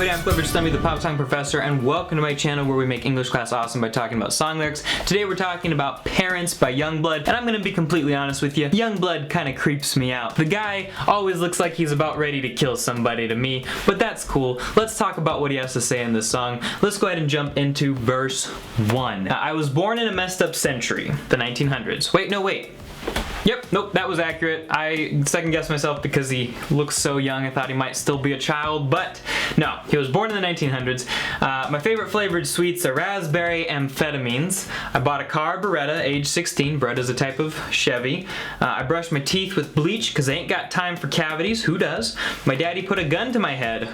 everybody, I'm Clifford Stummy, the Pop Song Professor, and welcome to my channel where we make English class awesome by talking about song lyrics. Today we're talking about Parents by YUNGBLUD, and I'm gonna be completely honest with you, YUNGBLUD kinda creeps me out. The guy always looks like he's about ready to kill somebody to me, but that's cool. Let's talk about what he has to say in this song. Let's go ahead and jump into verse 1. I was born in a messed up century, the 1900s. Wait. Yep, nope, that was accurate. I second-guessed myself because he looks so young. I thought he might still be a child, but no, he was born in the 1900s. My favorite flavored sweets are raspberry amphetamines. I bought a car, Beretta, age 16. Beretta's a type of Chevy. I brushed my teeth with bleach because I ain't got time for cavities. Who does? My daddy put a gun to my head.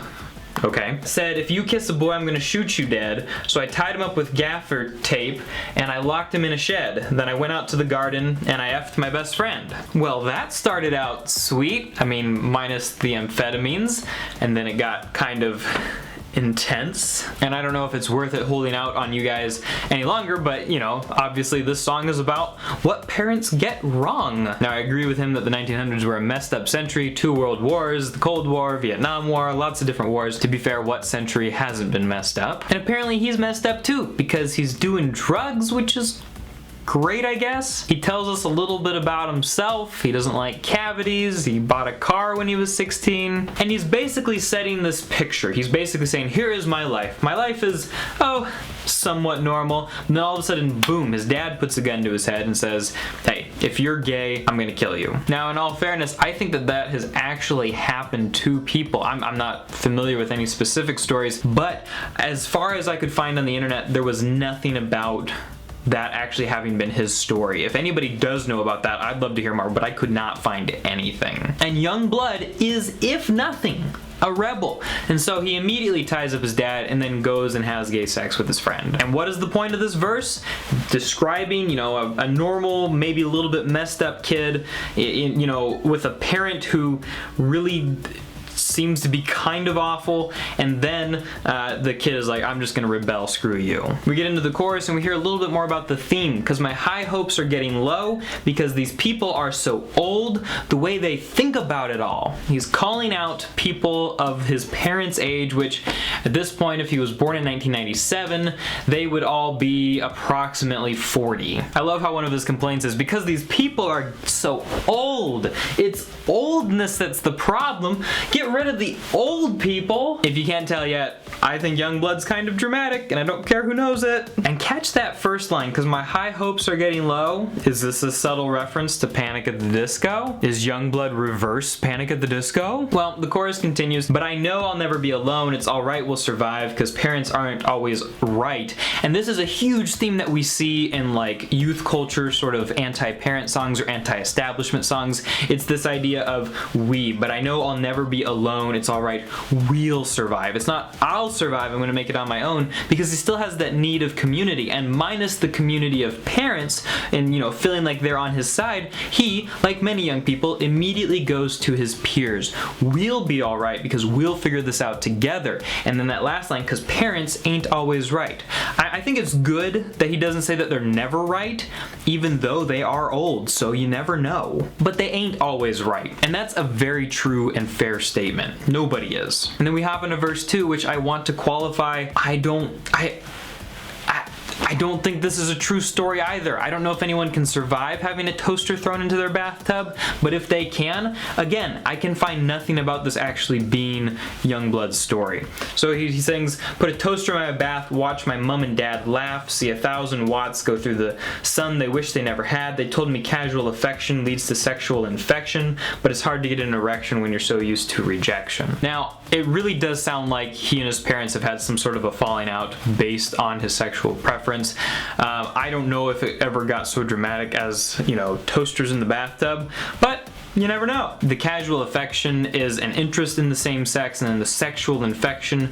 Okay. Said, if you kiss a boy, I'm gonna shoot you dead. So I tied him up with gaffer tape and I locked him in a shed. Then I went out to the garden and I effed my best friend. Well, that started out sweet. I mean, minus the amphetamines. And then it got kind of intense, and I don't know if it's worth it holding out on you guys any longer, but you know, obviously this song is about what parents get wrong. Now, I agree with him that the 1900s were a messed up century. 2 world wars, the Cold War, Vietnam War, lots of different wars. To be fair, what century hasn't been messed up? And apparently he's messed up too, because he's doing drugs, which is great, I guess. He tells us a little bit about himself. He doesn't like cavities. He bought a car when he was 16. And he's basically setting this picture. He's basically saying, here is my life. My life is, oh, somewhat normal. And then all of a sudden, boom, his dad puts a gun to his head and says, hey, if you're gay, I'm gonna kill you. Now, in all fairness, I think that that has actually happened to people. I'm not familiar with any specific stories, but as far as I could find on the internet, there was nothing about that actually having been his story. If anybody does know about that, I'd love to hear more, but I could not find anything. And YUNGBLUD is, if nothing, a rebel. And so he immediately ties up his dad and then goes and has gay sex with his friend. And what is the point of this verse? Describing, you know, a normal, maybe a little bit messed up kid, you know, with a parent who really seems to be kind of awful, and then the kid is like, I'm just gonna rebel, screw you. We get into the chorus and we hear a little bit more about the theme, because my high hopes are getting low because these people are so old, the way they think about it all. He's calling out people of his parents' age, which at this point, if he was born in 1997, they would all be approximately 40. I love how one of his complaints is, because these people are so old, it's oldness that's the problem. Get rid of the old people. If you can't tell yet, I think YUNGBLUD's kind of dramatic, and I don't care who knows it. And catch that first line, because my high hopes are getting low. Is this a subtle reference to Panic at the Disco? Is YUNGBLUD reverse Panic at the Disco? Well, the chorus continues, but I know I'll never be alone. It's alright, we'll survive, because parents aren't always right. And this is a huge theme that we see in like youth culture, sort of anti-parent songs or anti-establishment songs. It's this idea of we, but I know I'll never be alone, it's alright, we'll survive. It's not I'll survive, I'm gonna make it on my own, because he still has that need of community, and minus the community of parents and, you know, feeling like they're on his side, he, like many young people, immediately goes to his peers. We'll be alright because we'll figure this out together. And then that last line, because parents ain't always right. I think it's good that he doesn't say that they're never right, even though they are old, so you never know. But they ain't always right. And that's a very true and fair statement. Nobody is. And then we hop into verse 2, which I want to qualify. I don't think this is a true story either. I don't know if anyone can survive having a toaster thrown into their bathtub, but if they can, again, I can find nothing about this actually being YUNGBLUD's story. So he sings, put a toaster in my bath, watch my mom and dad laugh, see 1,000 watts go through the sun they wish they never had. They told me casual affection leads to sexual infection, but it's hard to get an erection when you're so used to rejection. Now, it really does sound like he and his parents have had some sort of a falling out based on his sexual preference. I don't know if it ever got so dramatic as, you know, toasters in the bathtub, but you never know. The casual affection is an interest in the same sex, and then the sexual infection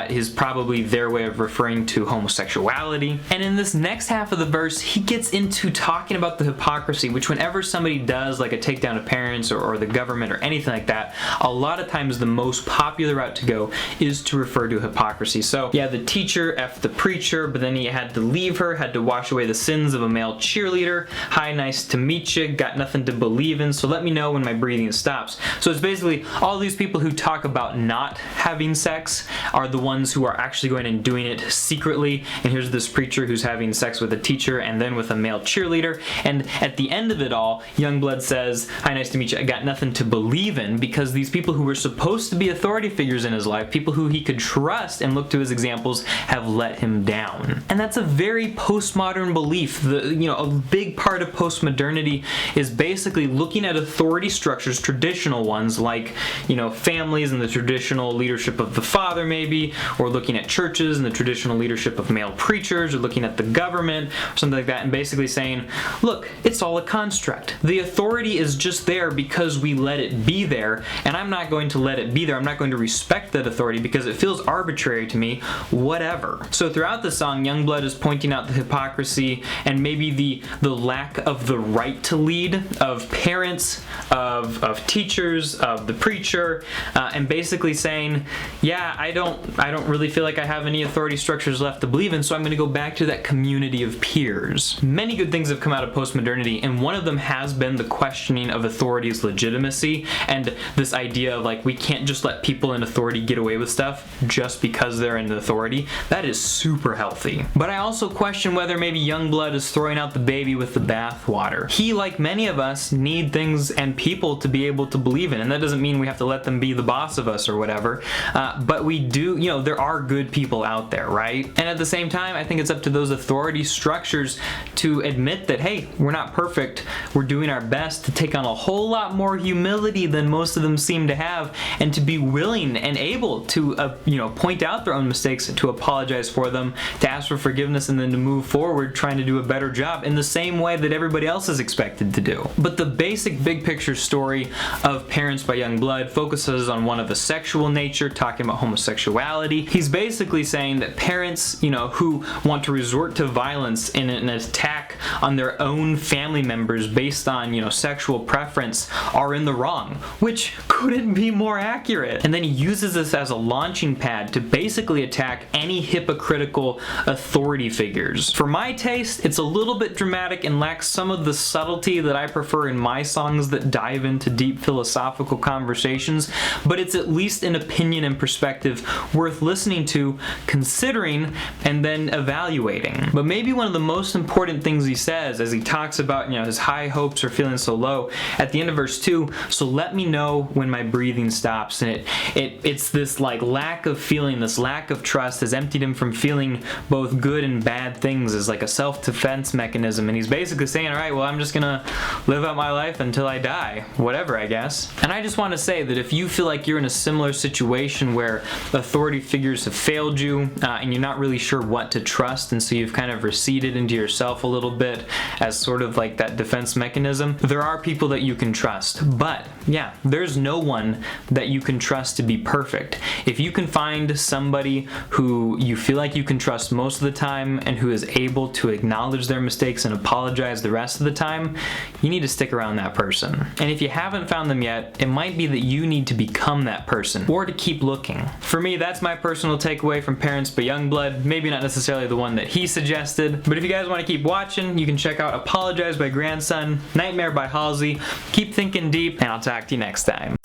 is probably their way of referring to homosexuality. And in this next half of the verse, he gets into talking about the hypocrisy, which whenever somebody does like a takedown of parents or the government or anything like that, a lot of times the most popular route to go is to refer to hypocrisy. So yeah, the teacher effed the preacher, but then he had to leave her, had to wash away the sins of a male cheerleader. Hi, nice to meet you, got nothing to believe in, so let me know know when my breathing stops. So it's basically all these people who talk about not having sex are the ones who are actually going and doing it secretly. And here's this preacher who's having sex with a teacher and then with a male cheerleader. And at the end of it all, Youngblood says, "Hi, nice to meet you. I got nothing to believe in," because these people who were supposed to be authority figures in his life, people who he could trust and look to his examples, have let him down. And that's a very postmodern belief. A big part of postmodernity is basically looking at authority structures, traditional ones like, families and the traditional leadership of the father maybe, or looking at churches and the traditional leadership of male preachers, or looking at the government, or something like that, and basically saying, look, it's all a construct. The authority is just there because we let it be there, and I'm not going to let it be there. I'm not going to respect that authority because it feels arbitrary to me, whatever. So throughout the song, Youngblood is pointing out the hypocrisy and maybe the lack of the right to lead of parents, of teachers, of the preacher, and basically saying, yeah, I don't really feel like I have any authority structures left to believe in, so I'm going to go back to that community of peers. Many good things have come out of postmodernity, and one of them has been the questioning of authority's legitimacy and this idea of like we can't just let people in authority get away with stuff just because they're in authority. That is super healthy. But I also question whether maybe Youngblood is throwing out the baby with the bathwater. He, like many of us, need things and people to be able to believe in, and that doesn't mean we have to let them be the boss of us or whatever, but we do, there are good people out there, right? And at the same time, I think it's up to those authority structures to admit that, hey, we're not perfect, we're doing our best, to take on a whole lot more humility than most of them seem to have, and to be willing and able to point out their own mistakes, to apologize for them, to ask for forgiveness, and then to move forward trying to do a better job in the same way that everybody else is expected to do. But the basic big picture story of Parents by Youngblood focuses on one of a sexual nature, talking about homosexuality. He's basically saying that parents, who want to resort to violence in an attack on their own family members based on, sexual preference are in the wrong, which couldn't be more accurate. And then he uses this as a launching pad to basically attack any hypocritical authority figures. For my taste, it's a little bit dramatic and lacks some of the subtlety that I prefer in my songs that dive into deep philosophical conversations, but it's at least an opinion and perspective worth listening to, considering, and then evaluating. But maybe one of the most important things he says as he talks about, his high hopes are feeling so low, at the end of verse 2, so let me know when my breathing stops. And it's this like lack of feeling, this lack of trust has emptied him from feeling both good and bad things as like a self-defense mechanism. And he's basically saying, all right, well, I'm just gonna live out my life until I die, whatever, I guess. And I just want to say that if you feel like you're in a similar situation where authority figures have failed you and you're not really sure what to trust, and so you've kind of receded into yourself a little bit as sort of like that defense mechanism, there are people that you can trust. But yeah, there's no one that you can trust to be perfect. If you can find somebody who you feel like you can trust most of the time and who is able to acknowledge their mistakes and apologize the rest of the time, you need to stick around that person. And if you haven't found them yet, it might be that you need to become that person or to keep looking. For me, that's my personal takeaway from Parents by Youngblood. Maybe not necessarily the one that he suggested, but if you guys want to keep watching, you can check out Apologize by Grandson, Nightmare by Halsey. Keep thinking deep, and I'll talk to you next time.